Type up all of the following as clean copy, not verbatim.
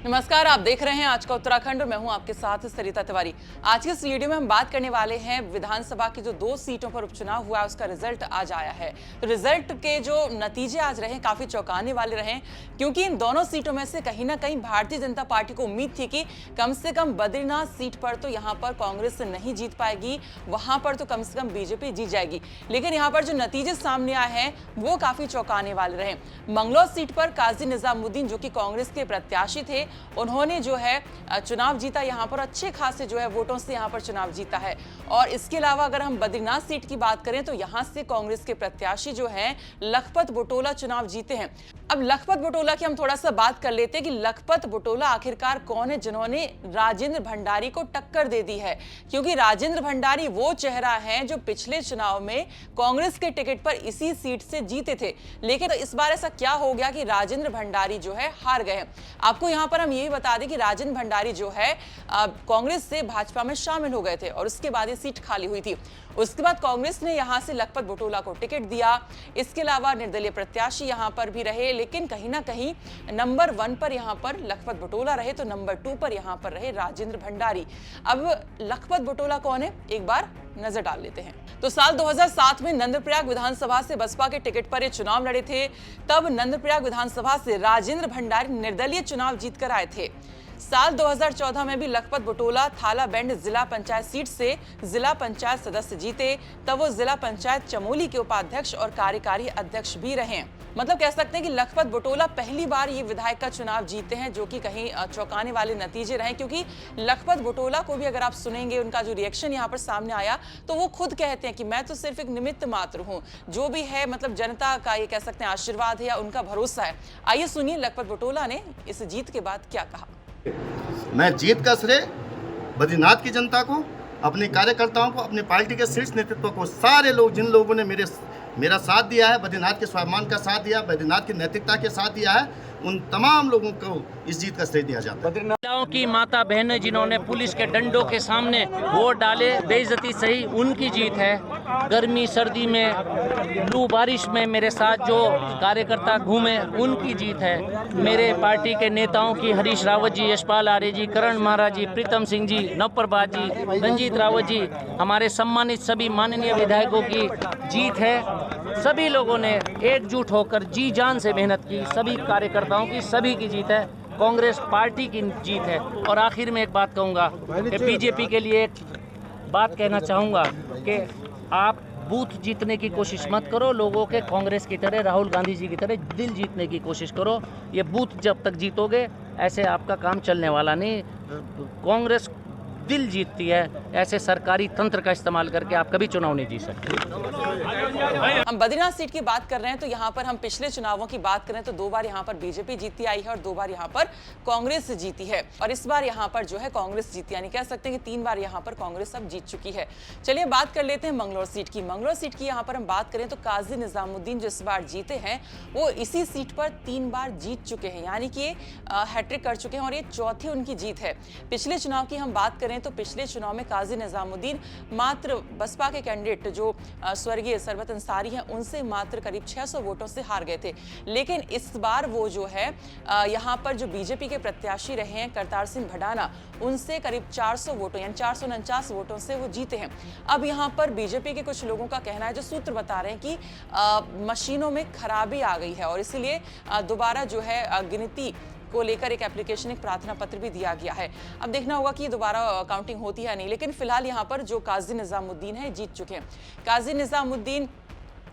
नमस्कार, आप देख रहे हैं आज का उत्तराखंड और मैं हूं आपके साथ सरिता तिवारी। आज के इस वीडियो में हम बात करने वाले हैं विधानसभा की जो 2 सीटों पर उपचुनाव हुआ है उसका रिजल्ट आज आया है। तो रिजल्ट के जो नतीजे आज रहे काफी चौंकाने वाले रहे, क्योंकि इन दोनों सीटों में से कहीं ना कहीं भारतीय जनता पार्टी को उम्मीद थी कि कम से कम बद्रीनाथ सीट पर तो यहाँ पर कांग्रेस नहीं जीत पाएगी, वहां पर तो कम से कम बीजेपी जीत जाएगी। लेकिन यहाँ पर जो नतीजे सामने आए हैं वो काफी चौंकाने वाले रहे। मंगलौर सीट पर काजी निजामुद्दीन जो कि कांग्रेस के प्रत्याशी थे, उन्होंने जो है चुनाव जीता, यहाँ पर अच्छे खासे जो है वोटों से यहाँ पर चुनाव जीता है। और इसके अलावा अगर हम बद्रीनाथ सीट की बात करें तो यहाँ से कांग्रेस के प्रत्याशी जो हैं लखपत बुटोला चुनाव जीते हैं। अब लखपत बुटोला की हम थोड़ा सा बात कर लेते हैं कि लखपत बुटोला आखिरकार कौन है जिन्होंने राजेंद्र भंडारी को टक्कर दे दी है, क्योंकि राजेंद्र भंडारी वो चेहरा है जो पिछले चुनाव में कांग्रेस के टिकट पर इसी सीट से जीते थे। लेकिन इस बार ऐसा क्या हो गया कि राजेंद्र भंडारी जो है हार गए हैं। आपको यहाँ पर हम यही बता दें कि राजेंद्र भंडारी जो है कांग्रेस से भाजपा में शामिल हो गए थे और उसके बाद ये सीट खाली हुई थी। उसके बाद कांग्रेस ने यहां से लखपत बुटोला को टिकट दिया। इसके अलावा निर्दलीय प्रत्याशी यहां पर भी रहे, लेकिन कहीं ना कहीं नंबर 1 पर यहां पर लखपत बुटोला रहे तो नंबर 2 पर यहां पर रहे राजेंद्र भंडारी। अब लखपत बुटोला कौन है, एक बार नजर डाल लेते हैं। तो साल 2007 में नंदप्रयाग विधानसभा से बसपा के टिकट पर ये चुनाव लड़े थे। तब नंदप्रयाग विधानसभा से राजेंद्र भंडारी निर्दलीय चुनाव जीतकर आए थे। साल 2014 में भी लखपत बुटोला थालाबेंड जिला पंचायत सीट से जिला पंचायत सदस्य जीते। तब वो जिला पंचायत चमोली के उपाध्यक्ष और कार्यकारी अध्यक्ष भी रहे। मतलब कह सकते हैं कि लखपत बुटोला पहली बार ये विधायक का चुनाव जीते हैं, जो कि कहीं चौंकाने वाले नतीजे रहे, क्योंकि लखपत बुटोला को भी अगर आप सुनेंगे उनका जो रिएक्शन यहाँ पर सामने आया तो वो खुद कहते हैं कि मैं तो सिर्फ एक निमित्त मात्र हूँ, जो भी है मतलब जनता का ये कह सकते हैं आशीर्वाद है या उनका भरोसा है। आइए सुनिए लखपत बुटोला ने इस जीत के बाद क्या कहा। मैं जीत का श्रेय बद्रीनाथ की जनता को, अपने कार्यकर्ताओं को, अपने पार्टी के शीर्ष नेतृत्व को, सारे लोग जिन लोगों ने मेरा साथ दिया है, बद्रीनाथ के स्वाभिमान का साथ दिया, बद्रीनाथ की नैतिकता के साथ दिया है, उन तमाम लोगों को इस जीत का श्रेय दिया जाता है। महिलाओं की माता बहनें जिन्होंने पुलिस के डंडों के सामने वोट डाले, बेइज्जती सही, उनकी जीत है। गर्मी सर्दी में लू बारिश में मेरे साथ जो कार्यकर्ता घूमे, उनकी जीत है। मेरे पार्टी के नेताओं की, हरीश रावत जी, यशपाल आर्य जी, करण महाराज जी, प्रीतम सिंह जी, नवप्रभात जी, रंजीत रावत जी, हमारे सम्मानित सभी माननीय विधायकों की जीत है। सभी लोगों ने एकजुट होकर जी जान से मेहनत की, सभी कार्यकर्ताओं की, सभी की जीत है। कांग्रेस पार्टी की जीत है। और आखिर में एक बात कहूँगा कि बीजेपी के लिए एक बात कहना चाहूँगा कि आप बूथ जीतने की कोशिश मत करो, लोगों के कांग्रेस की तरह, राहुल गांधी जी की तरह दिल जीतने की कोशिश करो। ये बूथ जब तक जीतोगे ऐसे आपका काम चलने वाला नहीं। कांग्रेस दिल जीतती है, ऐसे सरकारी तंत्र का इस्तेमाल करके आप कभी चुनाव नहीं जीत सकते। हम बद्रीनाथ सीट की बात कर रहे हैं तो यहाँ पर हम पिछले चुनावों की बात करें तो 2 बार यहाँ पर बीजेपी जीती आई है और 2 बार यहाँ पर कांग्रेस जीती है, और इस बार यहाँ पर जो है कांग्रेस जीती, यानी कह सकते हैं कि 3 बार यहाँ पर कांग्रेस अब जीत चुकी है। चलिए बात कर लेते हैं मंगलौर सीट की। मंगलौर सीट की यहाँ पर हम बात करें तो काजी निजामुद्दीन जो इस बार जीते हैं वो इसी सीट पर 3 बार जीत चुके हैं, यानी कि हैट्रिक कर चुके हैं और ये चौथी उनकी जीत है। पिछले चुनाव की हम बात करें तो पिछले चुनाव में काजी निजामुद्दीन मात्र बसपा के कैंडिडेट जो स्वर्गीय सरबत अंसारी हैं उनसे मात्र करीब 600 वोटों से हार गए थे। लेकिन इस बार वो जो है यहाँ पर जो बीजेपी के प्रत्याशी रहे हैं करतार सिंह भडाना, उनसे करीब 400 वोटों यानी 449 वोटों से वो जीते हैं। अब यहाँ पर बीजेपी के कुछ लोगों का कहना है, जो सूत्र बता रहे हैं कि मशीनों में खराबी आ गई है और इसीलिए दोबारा जो है गिनती को लेकर एक एप्लीकेशन, एक प्रार्थना पत्र भी दिया गया है। अब देखना होगा कि दोबारा काउंटिंग होती है नहीं, लेकिन फिलहाल यहाँ पर जो काजी निजामुद्दीन है जीत चुके हैं। काजी निजामुद्दीन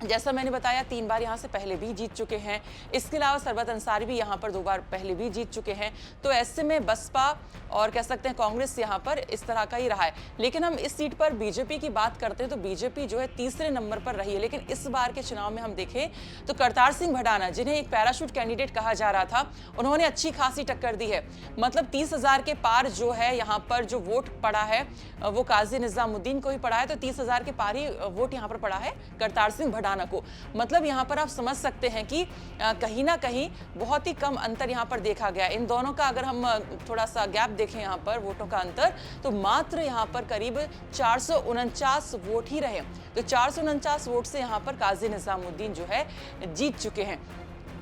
जैसा मैंने बताया 3 बार यहाँ से पहले भी जीत चुके हैं। इसके अलावा सरबत अंसारी भी यहाँ पर 2 बार पहले भी जीत चुके हैं। तो ऐसे में बसपा और कह सकते हैं कांग्रेस यहाँ पर इस तरह का ही रहा है। लेकिन हम इस सीट पर बीजेपी की बात करते हैं तो बीजेपी जो है तीसरे नंबर पर रही है। लेकिन इस बार के चुनाव में हम देखें तो करतार सिंह भडाना, जिन्हें एक पैराशूट कैंडिडेट कहा जा रहा था, उन्होंने अच्छी खासी टक्कर दी है। मतलब 30,000 के पार जो है यहाँ पर जो वोट पड़ा है वो काजी निजामुद्दीन को ही पड़ा है, तो 30,000 के पार ही वोट यहाँ पर पड़ा है करतार सिंह भडाना को। मतलब यहाँ पर आप समझ सकते हैं कि कहीं ना कहीं बहुत ही कम अंतर यहाँ पर देखा गया। इन दोनों का अगर हम थोड़ा सा गैप देखें यहाँ पर वोटों का अंतर, तो मात्र यहाँ पर करीब 449 वोट ही रहे। तो 449 वोट से यहाँ पर काजी निजामुद्दीन जो है जीत चुके हैं।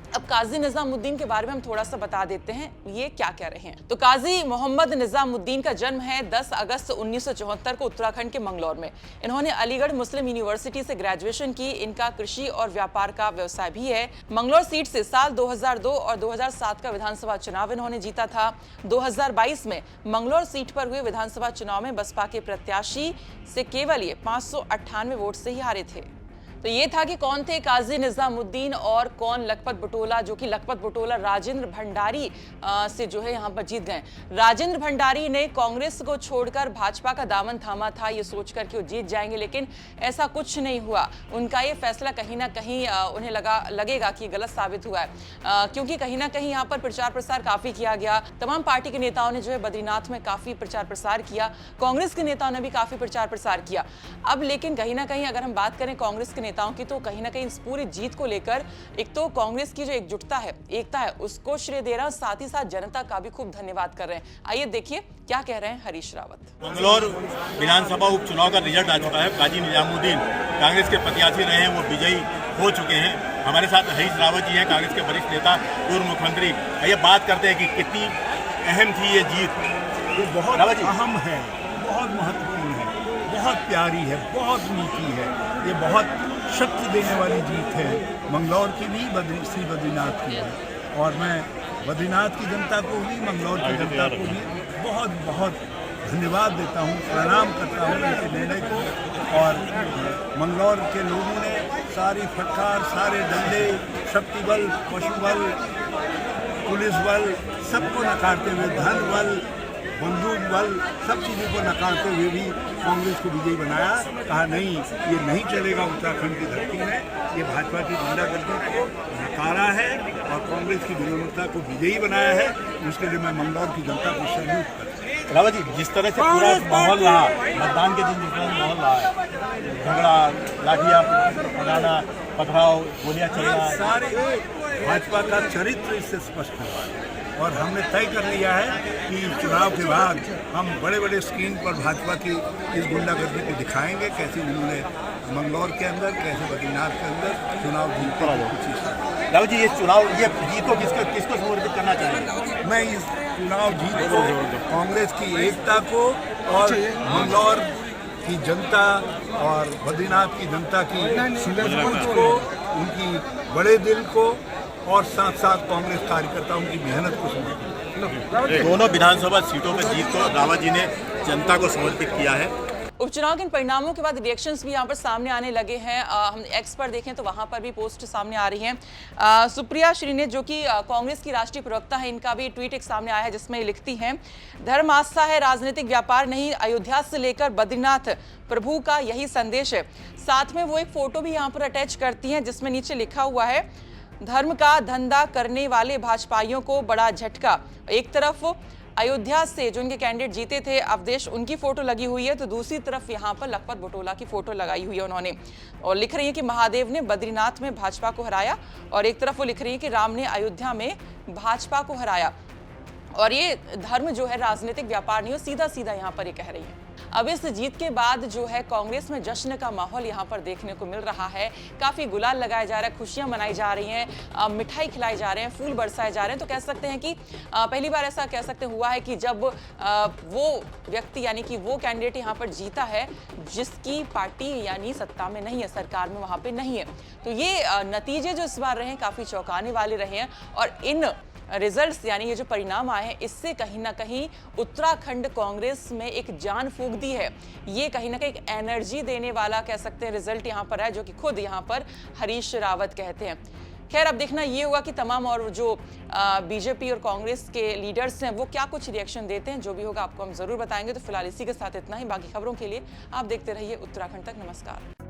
अब काजी निजामुद्दीन के बारे में हम थोड़ा सा बता देते हैं ये क्या कह रहे हैं। तो काजी मोहम्मद निजामुद्दीन का जन्म है 10 अगस्त 1974 को उत्तराखंड के मंगलौर में। इन्होंने अलीगढ़ मुस्लिम यूनिवर्सिटी से ग्रेजुएशन की। इनका कृषि और व्यापार का व्यवसाय भी है। मंगलौर सीट से साल 2002 और 2007 का विधानसभा चुनाव इन्होंने जीता था। 2022 में मंगलौर सीट पर हुए विधानसभा चुनाव में बसपा के प्रत्याशी से केवल ये 598 वोट से ही हारे थे। तो ये था कि कौन थे काजी निजामुद्दीन और कौन लखपत बुटोला, जो कि लखपत बुटोला राजेंद्र भंडारी से जो है यहाँ पर जीत गए। राजेंद्र भंडारी ने कांग्रेस को छोड़कर भाजपा का दामन थामा था ये सोचकर कि वो जीत जाएंगे, लेकिन ऐसा कुछ नहीं हुआ। उनका ये फैसला कहीं ना कहीं उन्हें लगेगा कि गलत साबित हुआ है, क्योंकि कहीं ना कहीं यहाँ पर प्रचार प्रसार काफी किया गया। तमाम पार्टी के नेताओं ने जो है बद्रीनाथ में काफी प्रचार प्रसार किया, कांग्रेस के नेताओं ने भी काफी प्रचार प्रसार किया। अब लेकिन कहीं ना कहीं अगर हम बात करें कांग्रेस के नेताओं की, तो कहीं ना कहीं इस पूरी जीत को लेकर एक तो कांग्रेस की जो एकजुटता है, एकता है, उसको श्रेय दे रहा है, साथ ही साथ जनता का भी खूब धन्यवाद कर रहे हैं। आइए देखिए क्या कह रहे हैं हरीश रावत। मंगलौर विधानसभा उपचुनाव का रिजल्ट आ चुका है। काजी निजामुद्दीन कांग्रेस के प्रत्याशी रहे हैं, वो विजयी हो चुके हैं। हमारे साथ हरीश रावत जी हैं, कांग्रेस के वरिष्ठ नेता, पूर्व मुख्यमंत्री। आइए बात करते हैं कि कितनी अहम थी ये जीत। ये बहुत अहम है, बहुत महत्वपूर्ण है, बहुत प्यारी है, बहुत मीठी है। ये बहुत शक्ति देने वाली जीत है, मंगलौर की भी, श्री बद्रीनाथ की भी। और मैं बद्रीनाथ की जनता को भी, मंगलौर की जनता को भी बहुत बहुत धन्यवाद देता हूँ, प्रणाम करता हूँ इनके निर्णय को। और मंगलौर के लोगों ने सारी फटकार, सारे डंडे, शक्ति बल, पशु बल, पुलिस बल, सबको नकारते हुए, धन बल, बंदूक बल, सब चीज़ों को नकारते हुए भी कांग्रेस को विजयी बनाया। कहा नहीं, ये नहीं चलेगा उत्तराखंड की धरती में। ये भाजपा की गुंडागर्दी को नकारा है और कांग्रेस की विनम्रता को विजयी बनाया है। उसके लिए मैं मंगलौर की जनता को सैल्यूट करता हूँ। रावत जी, जिस तरह से पूरा माहौल रहा, मतदान के दिन जिस तरह माहौल रहा, झगड़ा, लाठियाँ लगाना, पथराव, गोलियाँ चलना, सारे भाजपा का चरित्र इससे स्पष्ट हुआ है। और हमने तय कर लिया है कि चुनाव के बाद हम बड़े बड़े स्क्रीन पर भाजपा की इस गुंडागर्दी को दिखाएंगे, कैसे उन्होंने मंगलौर के अंदर, कैसे बद्रीनाथ के अंदर चुनाव जीता। रावत जी, ये चुनाव, ये जीत को किसको समर्पित करना चाहिए? मैं इस चुनाव जीत को कांग्रेस की एकता को और मंगलौर की जनता और बद्रीनाथ की जनता की सूझबूझ को, उनकी बड़े दिल को और साथ साथ कांग्रेस कार्यकर्ताओं की मेहनत को समर्पित। दोनों विधानसभा सीटों पर जीत को रावत जी ने जनता को समर्पित किया है। उपचुनाव के परिणामों के बाद रिएक्शंस भी यहाँ पर सामने आने लगे हैं। हम एक्स पर देखें तो वहाँ पर भी पोस्ट सामने आ रही हैं। सुप्रिया श्रीने, जो कि कांग्रेस की राष्ट्रीय प्रवक्ता है, इनका भी ट्वीट एक सामने आया है जिसमें लिखती हैं, धर्म आस्था है, राजनीतिक व्यापार नहीं। अयोध्या से लेकर बद्रीनाथ प्रभु का यही संदेश है। साथ में वो एक फोटो भी यहाँ पर अटैच करती हैं जिसमें नीचे लिखा हुआ है, धर्म का धंधा करने वाले भाजपाइयों को बड़ा झटका। एक तरफ अयोध्या से जो इनके कैंडिडेट जीते थे अवधेश, उनकी फोटो लगी हुई है, तो दूसरी तरफ यहाँ पर लखपत बुटोला की फोटो लगाई हुई है उन्होंने, और लिख रही है कि महादेव ने बद्रीनाथ में भाजपा को हराया, और एक तरफ वो लिख रही है कि राम ने अयोध्या में भाजपा को हराया। और ये धर्म जो है राजनीतिक व्यापार नहीं हो, सीधा सीधा यहाँ पर ये कह रही है। अब इस जीत के बाद जो है कांग्रेस में जश्न का माहौल यहाँ पर देखने को मिल रहा है। काफी गुलाल लगाया जा रहा है, खुशियां मनाई जा रही हैं, मिठाई खिलाई जा रहे हैं, फूल बरसाए जा रहे हैं। तो कह सकते हैं कि पहली बार ऐसा कह सकते हुआ है कि जब वो व्यक्ति यानी कि वो कैंडिडेट यहाँ पर जीता है जिसकी पार्टी यानी सत्ता में नहीं है, सरकार में वहां पर नहीं है। तो ये नतीजे जो इस बार रहे हैं काफी चौंकाने वाले रहे हैं, और इन रिजल्ट्स यानी ये जो परिणाम आए हैं इससे कहीं ना कहीं उत्तराखंड कांग्रेस में एक जान फूंक दी है। ये कहीं ना कहीं एक एनर्जी देने वाला कह सकते हैं रिजल्ट यहाँ पर है, जो कि खुद यहाँ पर हरीश रावत कहते हैं। खैर, अब देखना ये होगा कि तमाम और जो बीजेपी और कांग्रेस के लीडर्स हैं वो क्या कुछ रिएक्शन देते हैं। जो भी होगा आपको हम जरूर बताएंगे। तो फिलहाल इसी के साथ इतना ही। बाकी खबरों के लिए आप देखते रहिए उत्तराखंड तक। नमस्कार।